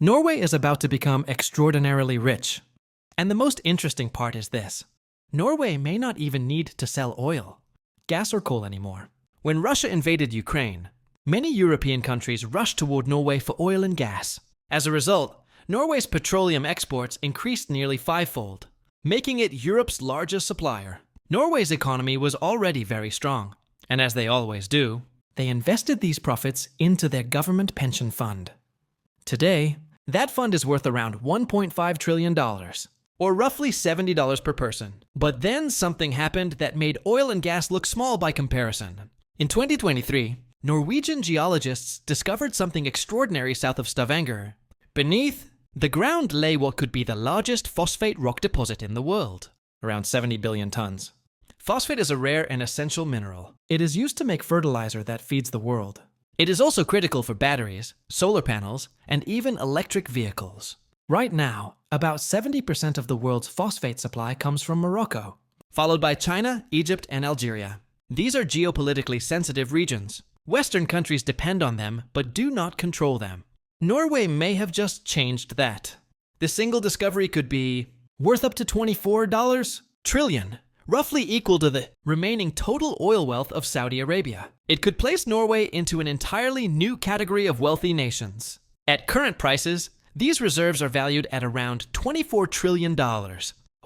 Norway is about to become extraordinarily rich. And the most interesting part is this. Norway may not even need to sell oil, gas or coal anymore. When Russia invaded Ukraine, many European countries rushed toward Norway for oil and gas. As a result, Norway's petroleum exports increased nearly fivefold, making it Europe's largest supplier. Norway's economy was already very strong, and as they always do, they invested these profits into their government pension fund. Today, that fund is worth around $1.5 trillion, or roughly $70 per person. But then something happened that made oil and gas look small by comparison. In 2023, Norwegian geologists discovered something extraordinary south of Stavanger. Beneath the ground lay what could be the largest phosphate rock deposit in the world, around 70 billion tons. Phosphate is a rare and essential mineral. It is used to make fertilizer that feeds the world. It is also critical for batteries, solar panels, and even electric vehicles. Right now, about 70% of the world's phosphate supply comes from Morocco, followed by China, Egypt, and Algeria. These are geopolitically sensitive regions. Western countries depend on them, but do not control them. Norway may have just changed that. The single discovery could be worth up to $24 trillion, roughly equal to the remaining total oil wealth of Saudi Arabia. It could place Norway into an entirely new category of wealthy nations. At current prices, these reserves are valued at around $24 trillion,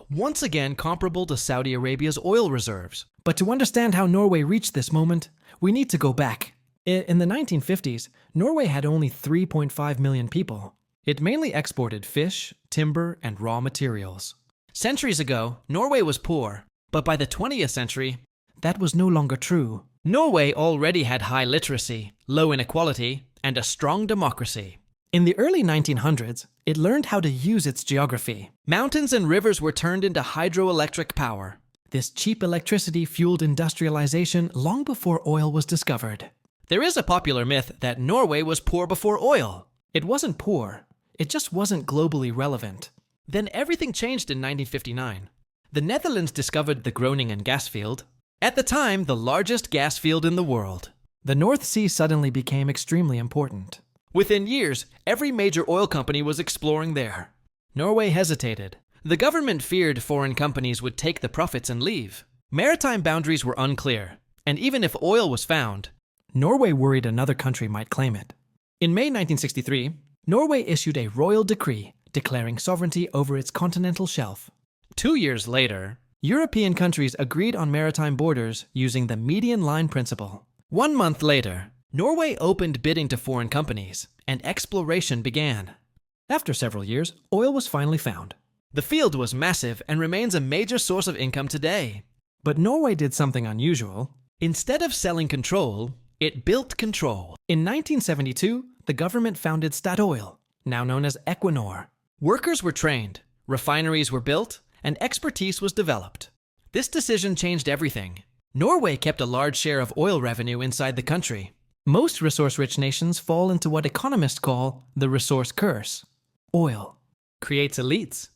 once again comparable to Saudi Arabia's oil reserves. But to understand how Norway reached this moment, we need to go back. In the 1950s, Norway had only 3.5 million people. It mainly exported fish, timber, and raw materials. Centuries ago, Norway was poor, but by the 20th century, that was no longer true. Norway already had high literacy, low inequality, and a strong democracy. In the early 1900s, it learned how to use its geography. Mountains and rivers were turned into hydroelectric power. This cheap electricity fueled industrialization long before oil was discovered. There is a popular myth that Norway was poor before oil. It wasn't poor, it just wasn't globally relevant. Then everything changed in 1959. The Netherlands discovered the Groningen gas field, at the time the largest gas field in the world. The North Sea suddenly became extremely important. Within years, every major oil company was exploring there. Norway hesitated. The government feared foreign companies would take the profits and leave. Maritime boundaries were unclear, and even if oil was found, Norway worried another country might claim it. In May 1963, Norway issued a royal decree declaring sovereignty over its continental shelf. 2 years later, European countries agreed on maritime borders using the median line principle. 1 month later, Norway opened bidding to foreign companies, and exploration began. After several years, oil was finally found. The field was massive and remains a major source of income today. But Norway did something unusual. Instead of selling control, it built control. In 1972, the government founded Statoil, now known as Equinor. Workers were trained, refineries were built, and expertise was developed. This decision changed everything. Norway kept a large share of oil revenue inside the country. Most resource-rich nations fall into what economists call the resource curse. Oil creates elites.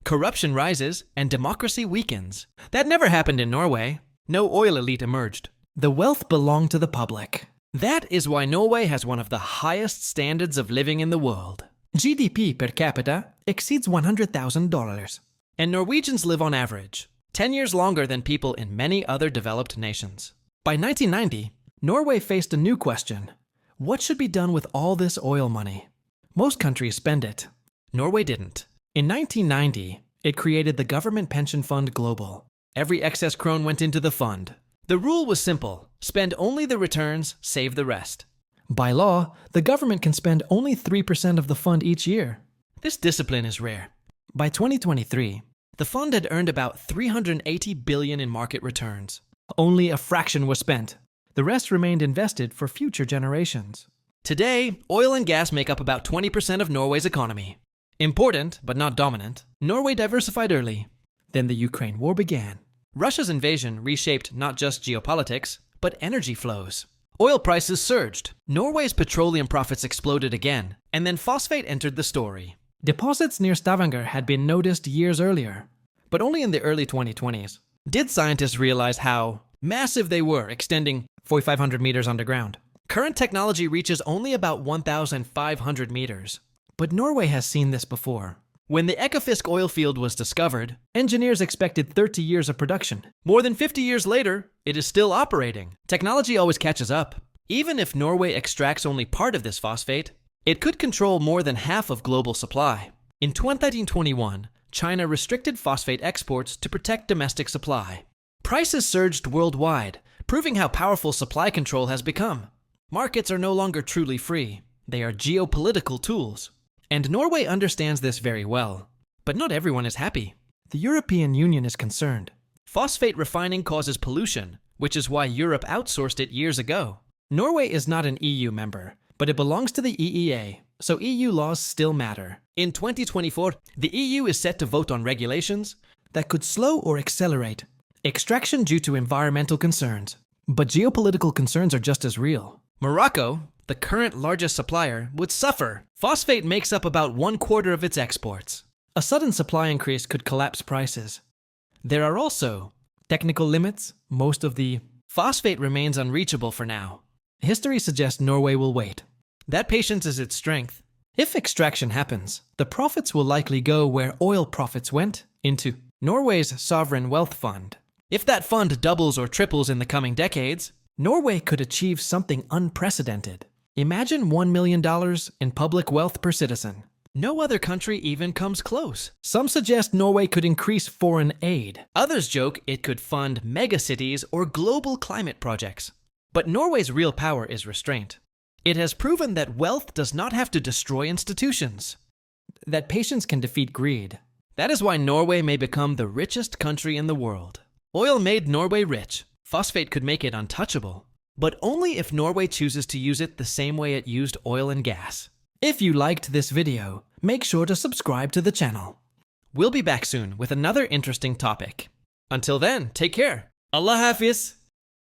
Corruption rises and democracy weakens. That never happened in Norway. No oil elite emerged. The wealth belonged to the public. That is why Norway has one of the highest standards of living in the world. GDP per capita exceeds $100,000. And Norwegians live on average 10 years longer than people in many other developed nations. By 1990, Norway faced a new question. What should be done with all this oil money? Most countries spend it. Norway didn't. In 1990, it created the Government Pension Fund Global. Every excess krone went into the fund. The rule was simple. Spend only the returns, save the rest. By law, the government can spend only 3% of the fund each year. This discipline is rare. By 2023, the fund had earned about $380 billion in market returns. Only a fraction was spent. The rest remained invested for future generations. Today, oil and gas make up about 20% of Norway's economy. Important, but not dominant, Norway diversified early. Then the Ukraine war began. Russia's invasion reshaped not just geopolitics, but energy flows. Oil prices surged. Norway's petroleum profits exploded again, and then phosphate entered the story. Deposits near Stavanger had been noticed years earlier, but only in the early 2020s. Did scientists realize how massive they were, extending 4,500 meters underground? Current technology reaches only about 1,500 meters. But Norway has seen this before. When the Ekofisk oil field was discovered, engineers expected 30 years of production. More than 50 years later, it is still operating. Technology always catches up. Even if Norway extracts only part of this phosphate, it could control more than half of global supply. In 2021, China restricted phosphate exports to protect domestic supply. Prices surged worldwide, proving how powerful supply control has become. Markets are no longer truly free. They are geopolitical tools. And Norway understands this very well. But not everyone is happy. The European Union is concerned. Phosphate refining causes pollution, which is why Europe outsourced it years ago. Norway is not an EU member, but it belongs to the EEA, so EU laws still matter. In 2024, the EU is set to vote on regulations that could slow or accelerate extraction due to environmental concerns. But geopolitical concerns are just as real. Morocco, the current largest supplier, would suffer. Phosphate makes up about 1/4 of its exports. A sudden supply increase could collapse prices. There are also technical limits. Most of the phosphate remains unreachable for now. History suggests Norway will wait. That patience is its strength. If extraction happens, the profits will likely go where oil profits went, into Norway's sovereign wealth fund. If that fund doubles or triples in the coming decades, Norway could achieve something unprecedented. Imagine $1 million in public wealth per citizen. No other country even comes close. Some suggest Norway could increase foreign aid. Others joke it could fund megacities or global climate projects. But Norway's real power is restraint. It has proven that wealth does not have to destroy institutions, that patience can defeat greed. That is why Norway may become the richest country in the world. Oil made Norway rich. Phosphate could make it untouchable, but only if Norway chooses to use it the same way it used oil and gas. If you liked this video, make sure to subscribe to the channel. We'll be back soon with another interesting topic. Until then, take care. Allah Hafiz.